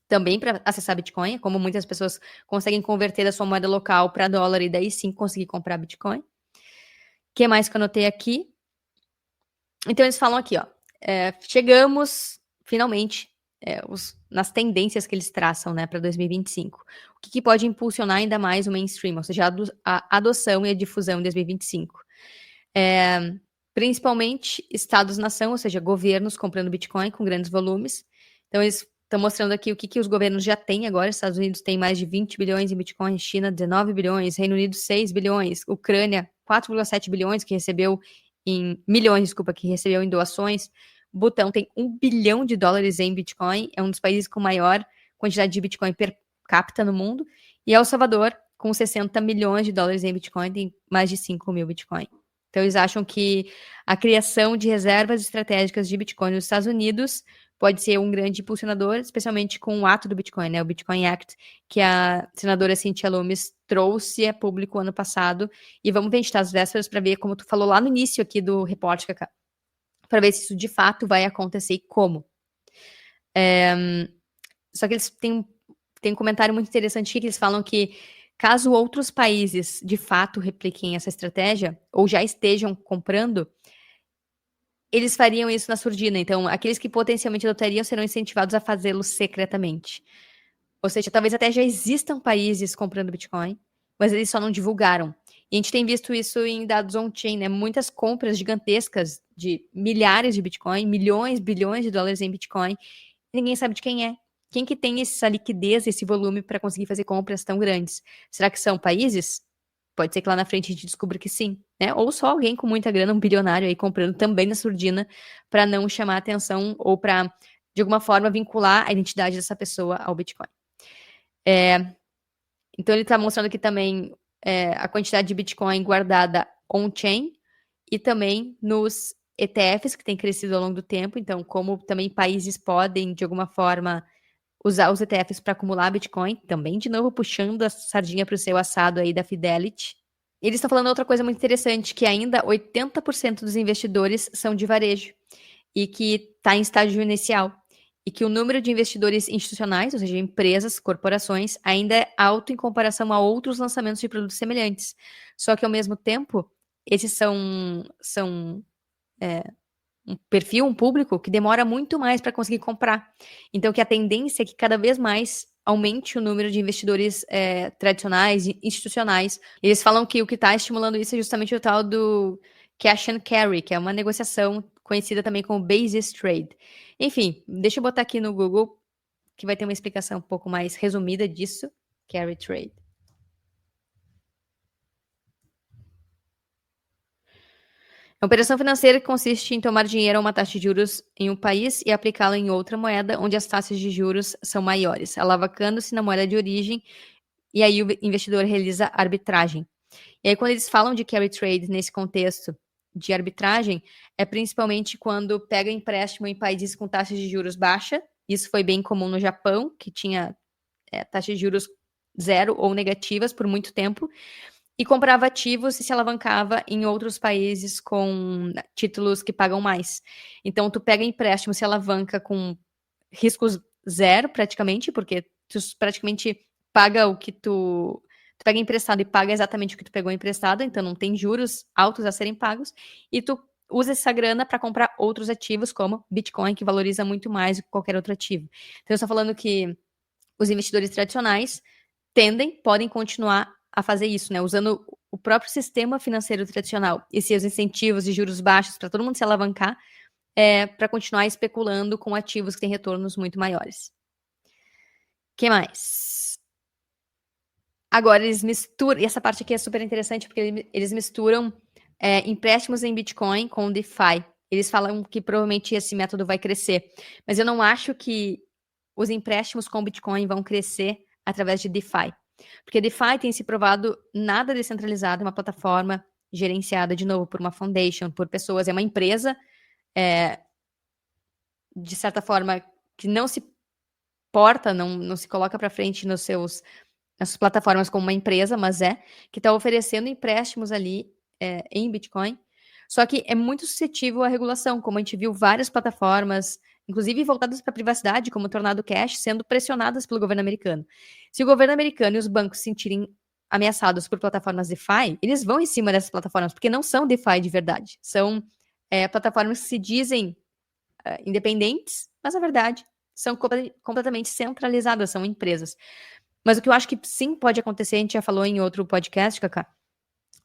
Também para acessar Bitcoin, como muitas pessoas conseguem converter da sua moeda local para dólar e daí sim conseguir comprar Bitcoin. O que mais que eu anotei aqui? Então eles falam aqui, ó, chegamos finalmente nas tendências que eles traçam, né, para 2025. O que pode impulsionar ainda mais o mainstream, ou seja, a adoção e a difusão em 2025. Principalmente estados-nação, ou seja, governos comprando Bitcoin com grandes volumes. Então eles estão mostrando aqui o que os governos já têm agora. Estados Unidos tem mais de 20 bilhões em Bitcoin, China 19 bilhões, Reino Unido 6 bilhões, Ucrânia 4,7 bilhões, que recebeu que recebeu em doações. Butão tem $1 bilhão em Bitcoin, é um dos países com maior quantidade de Bitcoin per capita no mundo. E El Salvador, com 60 milhões de dólares em Bitcoin, tem mais de 5 mil Bitcoin. Então eles acham que a criação de reservas estratégicas de Bitcoin nos Estados Unidos pode ser um grande impulsionador, especialmente com o ato do Bitcoin, né, o Bitcoin Act, que a senadora Cynthia Lummis trouxe a público ano passado. E vamos ver, a gente tá às vésperas para ver, como tu falou lá no início aqui do repórter, Cacá, para ver se isso de fato vai acontecer e como. Só que eles têm um comentário muito interessante aqui, que eles falam que caso outros países de fato repliquem essa estratégia, ou já estejam comprando, eles fariam isso na surdina. Então, aqueles que potencialmente adotariam serão incentivados a fazê-lo secretamente. Ou seja, talvez até já existam países comprando Bitcoin, mas eles só não divulgaram. E a gente tem visto isso em dados on-chain, né? Muitas compras gigantescas de milhares de Bitcoin, milhões, bilhões de dólares em Bitcoin, e ninguém sabe de quem é. Quem que tem essa liquidez, esse volume para conseguir fazer compras tão grandes? Será que são países? Pode ser que lá na frente a gente descubra que sim, né? Ou só alguém com muita grana, um bilionário aí comprando também na surdina para não chamar atenção ou para, de alguma forma, vincular a identidade dessa pessoa ao Bitcoin. Então ele está mostrando aqui também a quantidade de Bitcoin guardada on-chain e também nos ETFs que tem crescido ao longo do tempo. Então, como também países podem, de alguma forma, usar os ETFs para acumular Bitcoin, também, de novo, puxando a sardinha para o seu assado aí da Fidelity. Eles estão falando outra coisa muito interessante, que ainda 80% dos investidores são de varejo e que está em estágio inicial. E que o número de investidores institucionais, ou seja, empresas, corporações, ainda é alto em comparação a outros lançamentos de produtos semelhantes. Só que, ao mesmo tempo, esses são um perfil, um público que demora muito mais para conseguir comprar. Então, que a tendência é que cada vez mais aumente o número de investidores tradicionais e institucionais. Eles falam que o que está estimulando isso é justamente o tal do cash and carry, que é uma negociação conhecida também como basis trade. Enfim, deixa eu botar aqui no Google, que vai ter uma explicação um pouco mais resumida disso, carry trade. A operação financeira consiste em tomar dinheiro a uma taxa de juros em um país e aplicá-la em outra moeda onde as taxas de juros são maiores, alavancando-se na moeda de origem, e aí o investidor realiza arbitragem. E aí quando eles falam de carry trade nesse contexto de arbitragem, é principalmente quando pega empréstimo em países com taxas de juros baixa. Isso foi bem comum no Japão, que tinha taxas de juros zero ou negativas por muito tempo, e comprava ativos e se alavancava em outros países com títulos que pagam mais. Então, tu pega empréstimo, se alavanca com riscos zero, praticamente, porque tu praticamente paga o que tu pega emprestado e paga exatamente o que tu pegou emprestado, então não tem juros altos a serem pagos, e tu usa essa grana para comprar outros ativos, como Bitcoin, que valoriza muito mais do que qualquer outro ativo. Então, eu estou falando que os investidores tradicionais podem continuar a fazer isso, né? Usando o próprio sistema financeiro tradicional e seus incentivos de juros baixos para todo mundo se alavancar, para continuar especulando com ativos que têm retornos muito maiores. O que mais? Agora eles misturam, e essa parte aqui é super interessante porque eles misturam empréstimos em Bitcoin com DeFi. Eles falam que provavelmente esse método vai crescer, mas eu não acho que os empréstimos com Bitcoin vão crescer através de DeFi. Porque DeFi tem se provado nada descentralizado, é uma plataforma gerenciada, de novo, por uma foundation, por pessoas, é uma empresa, de certa forma, que não se porta, não se coloca para frente nas suas plataformas como uma empresa, mas que está oferecendo empréstimos ali em Bitcoin. Só que é muito suscetível à regulação, como a gente viu várias plataformas, inclusive voltadas para a privacidade, como o Tornado Cash, sendo pressionadas pelo governo americano. Se o governo americano e os bancos se sentirem ameaçados por plataformas DeFi, eles vão em cima dessas plataformas, porque não são DeFi de verdade. São plataformas que se dizem independentes, mas na verdade são completamente centralizadas, são empresas. Mas o que eu acho que sim pode acontecer, a gente já falou em outro podcast, Cacá,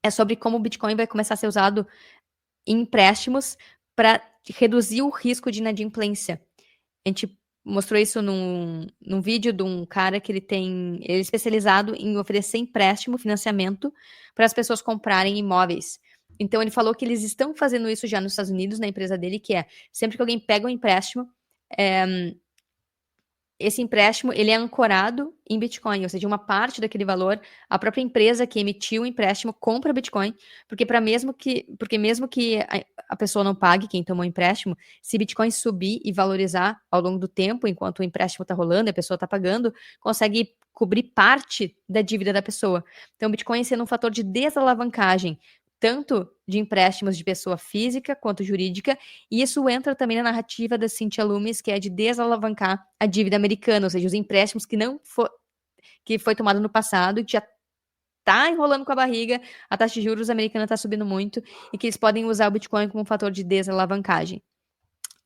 é sobre como o Bitcoin vai começar a ser usado em empréstimos para reduzir o risco de inadimplência. A gente mostrou isso num vídeo de um cara que ele é especializado em oferecer empréstimo, financiamento, para as pessoas comprarem imóveis. Então, ele falou que eles estão fazendo isso já nos Estados Unidos, na empresa dele, que sempre que alguém pega um empréstimo, esse empréstimo ele é ancorado em Bitcoin, ou seja, uma parte daquele valor, a própria empresa que emitiu o empréstimo compra Bitcoin, porque mesmo que a pessoa não pague, quem tomou o empréstimo, se Bitcoin subir e valorizar ao longo do tempo, enquanto o empréstimo está rolando, a pessoa está pagando, consegue cobrir parte da dívida da pessoa. Então, o Bitcoin sendo um fator de desalavancagem, tanto de empréstimos de pessoa física quanto jurídica, e isso entra também na narrativa da Cynthia Lummis, que é de desalavancar a dívida americana, ou seja, os empréstimos que foi tomado no passado e que já está enrolando com a barriga, a taxa de juros americana está subindo muito, e que eles podem usar o Bitcoin como um fator de desalavancagem.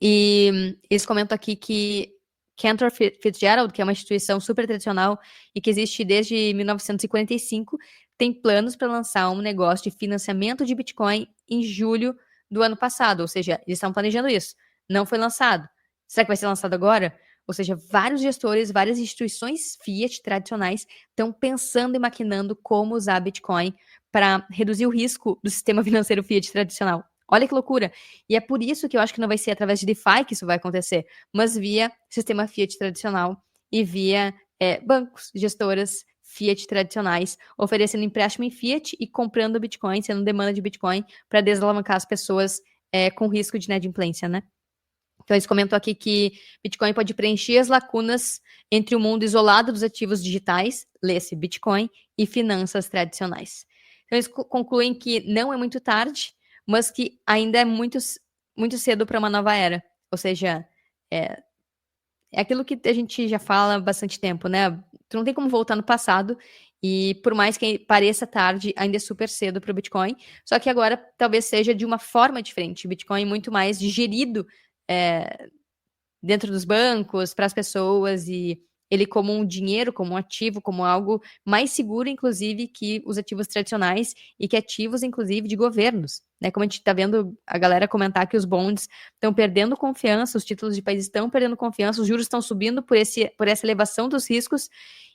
E eles comentam aqui que Cantor Fitzgerald, que é uma instituição super tradicional e que existe desde 1945, tem planos para lançar um negócio de financiamento de Bitcoin em julho do ano passado. Ou seja, eles estão planejando isso. Não foi lançado. Será que vai ser lançado agora? Ou seja, vários gestores, várias instituições fiat tradicionais estão pensando e maquinando como usar Bitcoin para reduzir o risco do sistema financeiro fiat tradicional. Olha que loucura. E é por isso que eu acho que não vai ser através de DeFi que isso vai acontecer, mas via sistema fiat tradicional e via bancos, gestoras fiat tradicionais, oferecendo empréstimo em fiat e comprando Bitcoin, sendo demanda de Bitcoin para desalavancar as pessoas com risco de inadimplência, né? Então, eles comentam aqui que Bitcoin pode preencher as lacunas entre o mundo isolado dos ativos digitais, lê-se Bitcoin, e finanças tradicionais. Então, eles concluem que não é muito tarde, mas que ainda é muito, muito cedo para uma nova era. Ou seja, é aquilo que a gente já fala há bastante tempo, né? Tu não tem como voltar no passado, e por mais que pareça tarde, ainda é super cedo para o Bitcoin. Só que agora talvez seja de uma forma diferente. O Bitcoin é muito mais digerido dentro dos bancos, para as pessoas, e ele como um dinheiro, como um ativo, como algo mais seguro, inclusive, que os ativos tradicionais e que ativos, inclusive, de governos. Né? Como a gente está vendo a galera comentar que os bonds estão perdendo confiança, os títulos de países estão perdendo confiança, os juros estão subindo por essa elevação dos riscos,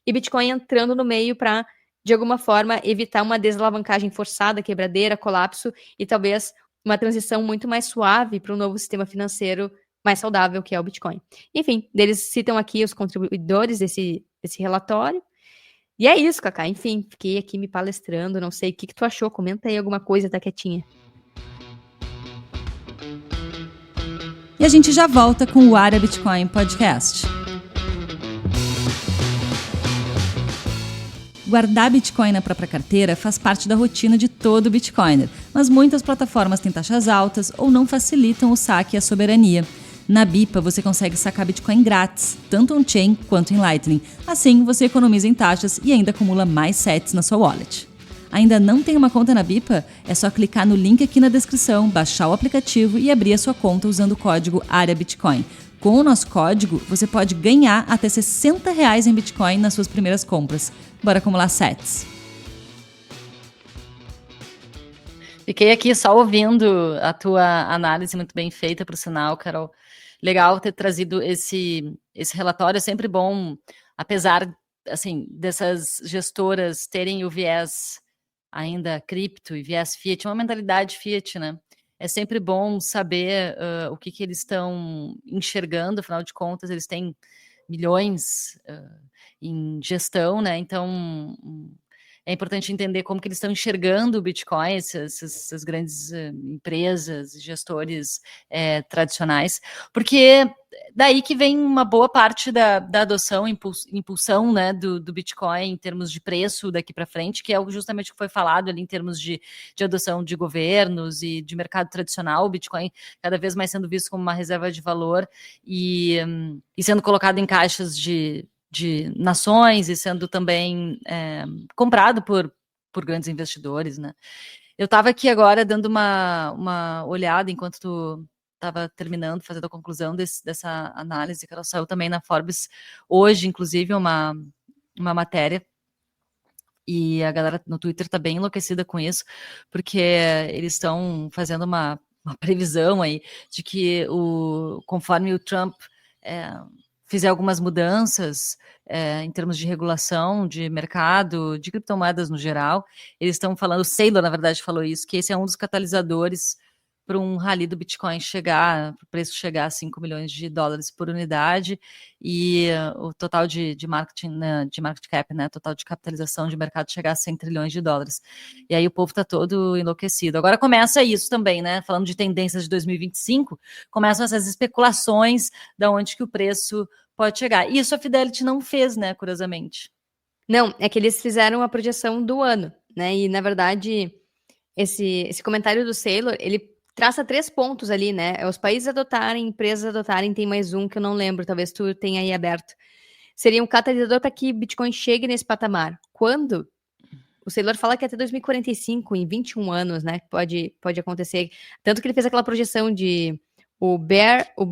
e Bitcoin entrando no meio para, de alguma forma, evitar uma desalavancagem forçada, quebradeira, colapso, e talvez uma transição muito mais suave para um novo sistema financeiro mais saudável, que é o Bitcoin. Enfim, eles citam aqui os contribuidores desse relatório. E é isso, Cacá. Enfim, fiquei aqui me palestrando, não sei o que tu achou. Comenta aí alguma coisa, tá quietinha. E a gente já volta com o Área Bitcoin Podcast. Guardar Bitcoin na própria carteira faz parte da rotina de todo Bitcoiner, mas muitas plataformas têm taxas altas ou não facilitam o saque e a soberania. Na Bipa, você consegue sacar Bitcoin grátis, tanto on-chain quanto em Lightning. Assim, você economiza em taxas e ainda acumula mais sats na sua wallet. Ainda não tem uma conta na Bipa? É só clicar no link aqui na descrição, baixar o aplicativo e abrir a sua conta usando o código AREABITCOIN. Com o nosso código, você pode ganhar até R$60 em Bitcoin nas suas primeiras compras. Bora acumular sats. Fiquei aqui só ouvindo a tua análise muito bem feita, por sinal, Carol. Legal ter trazido esse relatório. É sempre bom, apesar assim, dessas gestoras terem o viés ainda cripto e viés fiat, uma mentalidade fiat, né? É sempre bom saber o que eles estão enxergando, afinal de contas, eles têm milhões em gestão, né? Então, é importante entender como que eles estão enxergando o Bitcoin, essas grandes empresas, gestores tradicionais, porque daí que vem uma boa parte da adoção, impulsão, né, do Bitcoin em termos de preço daqui para frente, que é justamente o que foi falado ali em termos de adoção de governos e de mercado tradicional, o Bitcoin cada vez mais sendo visto como uma reserva de valor e sendo colocado em caixas de nações e sendo também comprado por grandes investidores, né? Eu estava aqui agora dando uma olhada enquanto tu estava terminando, fazendo a conclusão dessa análise, que ela saiu também na Forbes hoje, inclusive, uma matéria, e a galera no Twitter está bem enlouquecida com isso, porque eles estão fazendo uma previsão aí de que conforme o Trump fizer algumas mudanças em termos de regulação, de mercado, de criptomoedas no geral, eles estão falando, o Saylor, na verdade, falou isso, que esse é um dos catalisadores para um rally do Bitcoin para o preço chegar a $5 milhões por unidade e o total de market cap, né, total de capitalização de mercado chegar a $100 trilhões. E aí o povo está todo enlouquecido. Agora começa isso também, né, falando de tendências de 2025, começam essas especulações de onde que o preço pode chegar. Isso a Fidelity não fez, né, curiosamente. Não, é que eles fizeram a projeção do ano, né, e na verdade esse comentário do Saylor, ele traça 3 pontos ali, né? Os países adotarem, empresas adotarem, tem mais um que eu não lembro, talvez tu tenha aí aberto. Seria um catalisador para que Bitcoin chegue nesse patamar. Quando? O Saylor fala que até 2045, em 21 anos, né? Pode acontecer. Tanto que ele fez aquela projeção de o bear, o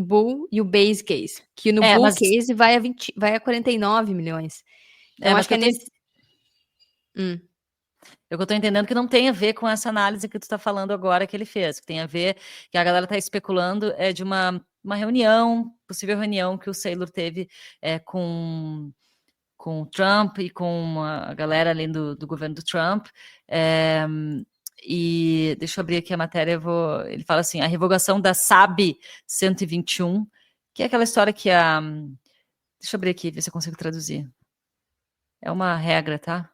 bull e o base case. Que no bull case vai a 49 milhões. Então, acho que é nesse... Eu estou entendendo que não tem a ver com essa análise que tu está falando agora que ele fez, que tem a ver, que a galera está especulando de uma reunião, possível reunião que o Saylor teve com o Trump e com a galera ali do governo do Trump. E deixa eu abrir aqui a matéria, ele fala assim, a revogação da SAB 121, que é aquela história que deixa eu abrir aqui, ver se eu consigo traduzir. É uma regra, tá?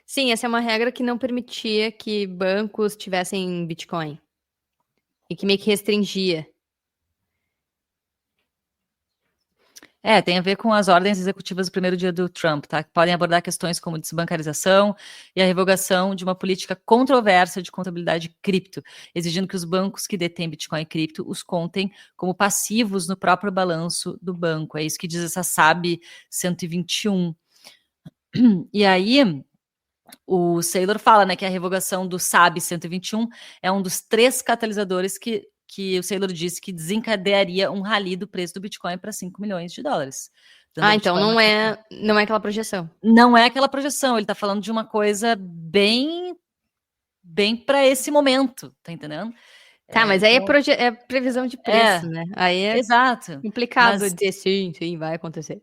Sim, essa é uma regra que não permitia que bancos tivessem Bitcoin. E que meio que restringia. Tem a ver com as ordens executivas do primeiro dia do Trump, tá? Que podem abordar questões como desbancarização e a revogação de uma política controversa de contabilidade cripto, exigindo que os bancos que detêm Bitcoin e cripto os contem como passivos no próprio balanço do banco. É isso que diz essa SAB 121. E aí, o Saylor fala, né, que a revogação do SAB 121 é um dos 3 catalisadores que o Saylor disse que desencadearia um rally do preço do Bitcoin para $5 milhões. Então não é aquela projeção. Não é aquela projeção, ele está falando de uma coisa bem para esse momento, tá entendendo? Tá, mas aí é previsão de preço, né? Aí é exato, complicado dizer sim, vai acontecer.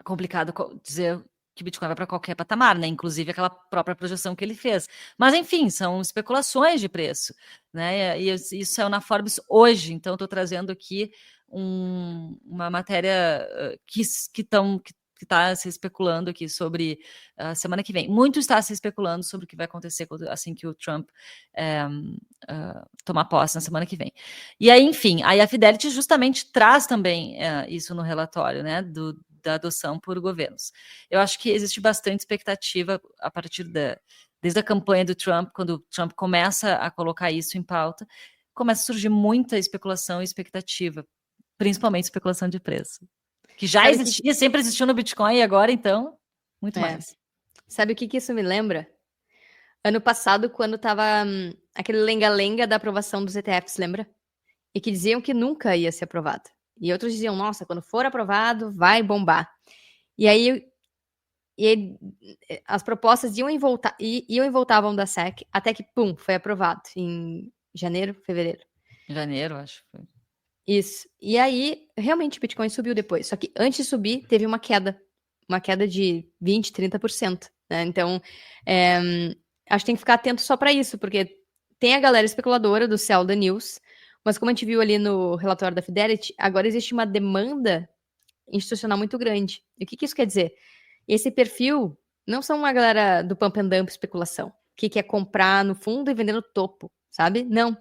Complicado dizer que o Bitcoin vai para qualquer patamar, né? Inclusive aquela própria projeção que ele fez. Mas, enfim, são especulações de preço, né? E isso saiu na Forbes hoje, então estou trazendo aqui uma matéria que está se especulando aqui sobre a semana que vem. Muito está se especulando sobre o que vai acontecer assim que o Trump tomar posse na semana que vem. E aí, enfim, aí a Fidelity justamente traz também isso no relatório, né, da adoção por governos. Eu acho que existe bastante expectativa a partir desde a campanha do Trump, quando o Trump começa a colocar isso em pauta, começa a surgir muita especulação e expectativa, principalmente especulação de preço, que já existia, sempre existiu no Bitcoin e agora, então, muito mais. Sabe o que isso me lembra? Ano passado, quando tava aquele lenga-lenga da aprovação dos ETFs, lembra? E que diziam que nunca ia ser aprovado. E outros diziam, nossa, quando for aprovado, vai bombar. E aí as propostas iam e voltavam da SEC, até que, pum, foi aprovado em janeiro, fevereiro. Janeiro, acho. Isso. E aí, realmente, o Bitcoin subiu depois. Só que antes de subir, teve uma queda de 20%, 30%. Né? Então, acho que tem que ficar atento só para isso, porque tem a galera especuladora do Sell the News, mas como a gente viu ali no relatório da Fidelity, agora existe uma demanda institucional muito grande. E o que isso quer dizer? Esse perfil não são uma galera do pump and dump especulação, que quer comprar no fundo e vender no topo, sabe? Não.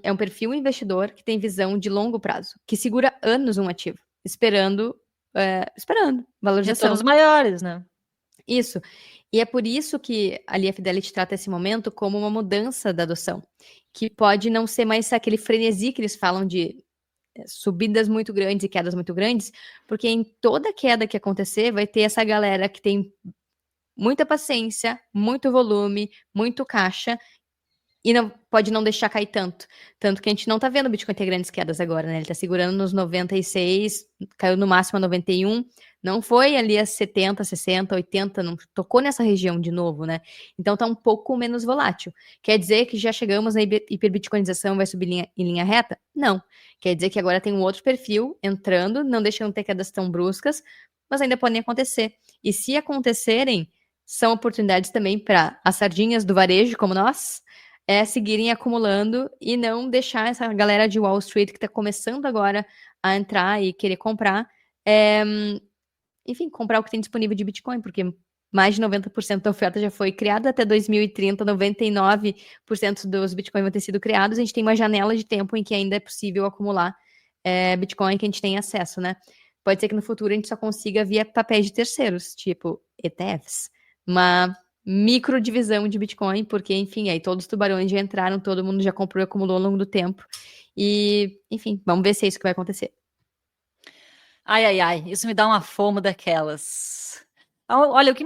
É um perfil investidor que tem visão de longo prazo, que segura anos um ativo, esperando valorização. Retornos maiores, né? Isso. E é por isso que ali a Fidelity trata esse momento como uma mudança da adoção, que pode não ser mais aquele frenesi que eles falam de subidas muito grandes e quedas muito grandes, porque em toda queda que acontecer vai ter essa galera que tem muita paciência, muito volume, muito caixa e pode não deixar cair tanto. Tanto que a gente não tá vendo o Bitcoin ter grandes quedas agora, né? Ele tá segurando nos 96, caiu no máximo a 91, não foi ali a 70, 60, 80, não tocou nessa região de novo, né? Então tá um pouco menos volátil. Quer dizer que já chegamos na hiperbitcoinização, vai subir em linha reta? Não. Quer dizer que agora tem um outro perfil entrando, não deixando ter quedas tão bruscas, mas ainda podem acontecer. E se acontecerem, são oportunidades também para as sardinhas do varejo, como nós, seguirem acumulando e não deixar essa galera de Wall Street que está começando agora a entrar e querer comprar, enfim, comprar o que tem disponível de Bitcoin, porque mais de 90% da oferta já foi criada até 2030, 99% dos Bitcoin vão ter sido criados, a gente tem uma janela de tempo em que ainda é possível acumular Bitcoin que a gente tem acesso, né? Pode ser que no futuro a gente só consiga via papéis de terceiros, tipo ETFs, uma microdivisão de Bitcoin, porque, enfim, aí todos os tubarões já entraram, todo mundo já comprou e acumulou ao longo do tempo. E, enfim, vamos ver se é isso que vai acontecer. Ai, ai, ai, isso me dá uma fomo daquelas. Olha, o que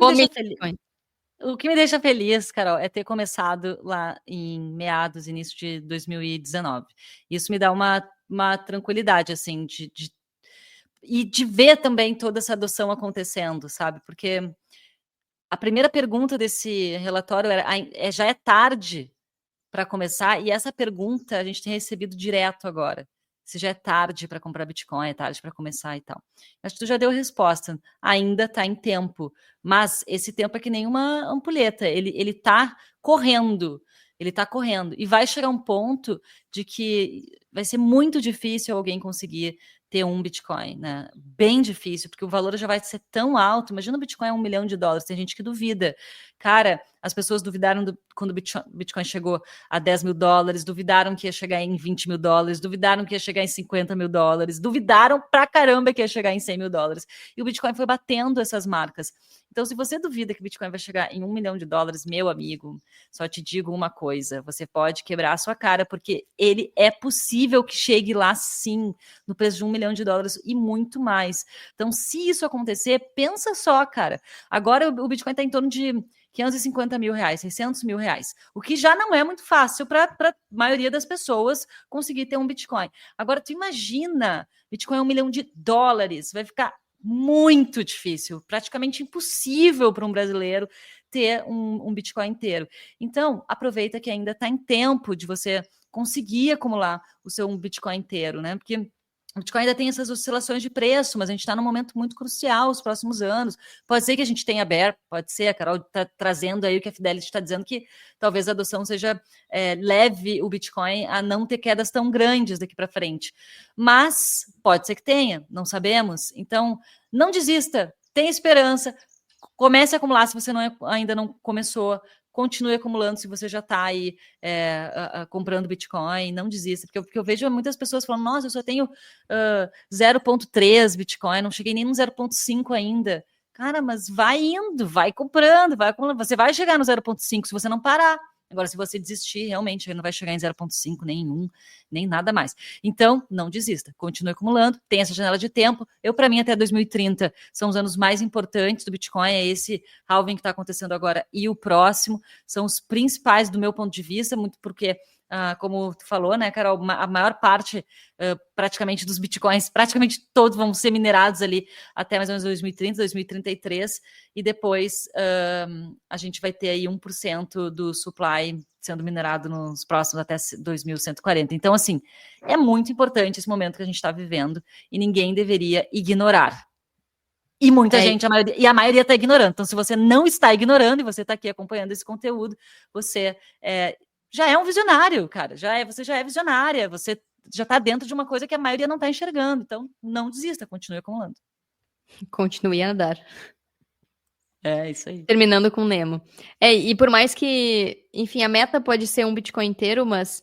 me deixa feliz, Carol, é ter começado lá em meados, início de 2019. Isso me dá uma tranquilidade, assim, e de ver também toda essa adoção acontecendo, sabe? Porque a primeira pergunta desse relatório era: já é tarde para começar? E essa pergunta a gente tem recebido direto agora. Se já é tarde para comprar Bitcoin, é tarde para começar e tal. Acho que tu já deu a resposta. Ainda está em tempo. Mas esse tempo é que nem uma ampulheta. Ele está correndo. Ele está correndo. E vai chegar um ponto de que vai ser muito difícil alguém conseguir ter um Bitcoin, né? Bem difícil, porque o valor já vai ser tão alto. Imagina o Bitcoin $1 milhão. Tem gente que duvida. Cara, as pessoas duvidaram quando o Bitcoin chegou a $10 mil, duvidaram que ia chegar em $20 mil, duvidaram que ia chegar em $50 mil, duvidaram pra caramba que ia chegar em $100 mil. E o Bitcoin foi batendo essas marcas. Então, se você duvida que o Bitcoin vai chegar em $1 milhão, meu amigo, só te digo uma coisa: você pode quebrar a sua cara, porque ele é possível que chegue lá sim, no preço de $1 milhão e muito mais. Então, se isso acontecer, pensa só, cara. Agora o Bitcoin está em torno de R$550 mil, R$600 mil, o que já não é muito fácil para a maioria das pessoas conseguir ter um Bitcoin. Agora, tu imagina, Bitcoin é $1 milhão, vai ficar muito difícil, praticamente impossível para um brasileiro ter um Bitcoin inteiro. Então, aproveita que ainda está em tempo de você conseguir acumular o seu Bitcoin inteiro, né? Porque O Bitcoin ainda tem essas oscilações de preço, mas a gente está num momento muito crucial, os próximos anos. Pode ser que a gente tenha bear, pode ser, a Carol está trazendo aí o que a Fidelity está dizendo, que talvez a adoção seja leve o Bitcoin a não ter quedas tão grandes daqui para frente. Mas pode ser que tenha, não sabemos. Então, não desista, tenha esperança, comece a acumular se você ainda não começou. Continue acumulando se você já está aí comprando Bitcoin, não desista, porque eu vejo muitas pessoas falando, nossa, eu só tenho 0,3 Bitcoin, não cheguei nem no 0,5 ainda. Cara, mas vai indo, vai comprando, vai acumulando, você vai chegar no 0,5 se você não parar. Agora, se você desistir, realmente, ele não vai chegar em 0,5, nenhum, nem nada mais. Então, não desista, continue acumulando, tem essa janela de tempo. Para mim, até 2030, são os anos mais importantes do Bitcoin, é esse halving que está acontecendo agora e o próximo, são os principais do meu ponto de vista, muito porque, como tu falou, né, Carol, a maior parte, praticamente, dos Bitcoins, praticamente todos vão ser minerados ali até mais ou menos 2030, 2033, e depois a gente vai ter aí 1% do supply sendo minerado nos próximos até 2140. Então, assim, é muito importante esse momento que a gente está vivendo e ninguém deveria ignorar. E muita gente, a maioria está ignorando. Então, se você não está ignorando e você está aqui acompanhando esse conteúdo, você já é um visionário, cara. Você já é visionária, você já está dentro de uma coisa que a maioria não está enxergando. Então, não desista, continue acumulando. Continue a andar. É, isso aí. Terminando com Nemo. E por mais que, enfim, a meta pode ser um Bitcoin inteiro, mas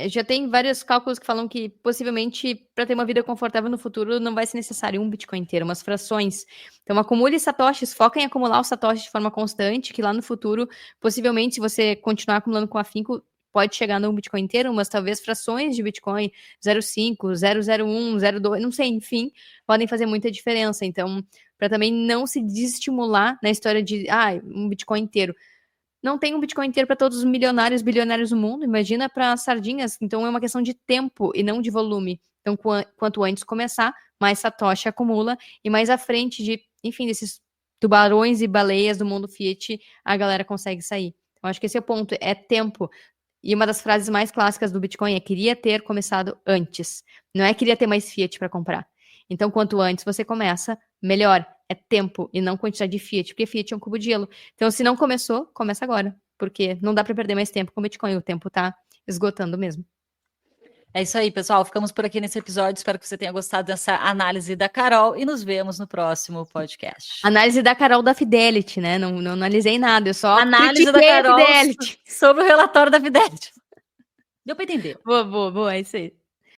já tem vários cálculos que falam que possivelmente para ter uma vida confortável no futuro não vai ser necessário um Bitcoin inteiro, umas frações. Então acumule satoshis, foca em acumular os satoshis de forma constante, que lá no futuro, possivelmente, se você continuar acumulando com afinco, pode chegar no Bitcoin inteiro, mas talvez frações de Bitcoin 0,5, 0,01, 0,2, não sei, enfim, podem fazer muita diferença. Então, para também não se desestimular na história de um Bitcoin inteiro. Não tem um Bitcoin inteiro para todos os milionários, bilionários do mundo, imagina para sardinhas. Então é uma questão de tempo e não de volume. Então, quanto antes começar, mais Satoshi acumula, e mais à frente enfim, desses tubarões e baleias do mundo Fiat, a galera consegue sair. Então, acho que esse é o ponto, é tempo. E uma das frases mais clássicas do Bitcoin é: queria ter começado antes. Não é queria ter mais Fiat para comprar. Então, quanto antes você começa, melhor. É tempo e não quantidade de Fiat, porque Fiat é um cubo de gelo. Então, se não começou, começa agora. Porque não dá para perder mais tempo com o Bitcoin. O tempo está esgotando mesmo. É isso aí, pessoal. Ficamos por aqui nesse episódio. Espero que você tenha gostado dessa análise da Carol e nos vemos no próximo podcast. Análise da Carol da Fidelity, né? Não analisei nada, eu só análise da Carol sobre o relatório da Fidelity. Deu para entender. Boa, é isso aí.